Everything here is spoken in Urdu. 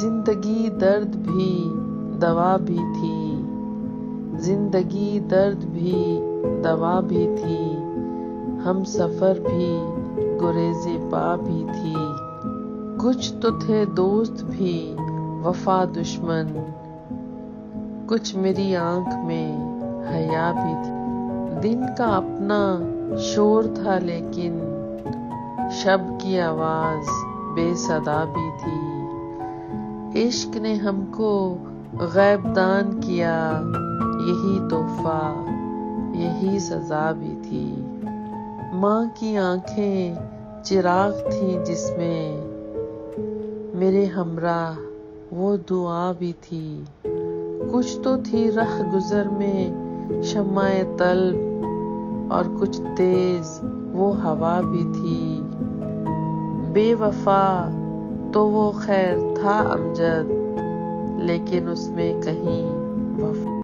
زندگی درد بھی دوا بھی تھی، زندگی درد بھی دوا بھی تھی، ہم سفر بھی گریز پا بھی تھی۔ کچھ تو تھے دوست بھی وفا دشمن، کچھ میری آنکھ میں حیا بھی تھی۔ دن کا اپنا شور تھا لیکن شب کی آواز بے صدا بھی تھی۔ عشق نے ہم کو غیب دان کیا، یہی تحفہ یہی سزا بھی تھی۔ ماں کی آنکھیں چراغ تھیں جس میں میرے ہمراہ وہ دعا بھی تھی۔ کچھ تو تھی رہ گزر میں شمع طلب اور کچھ تیز وہ ہوا بھی تھی۔ بے وفا تو وہ خیر تھا امجد، لیکن اس میں کہیں وفا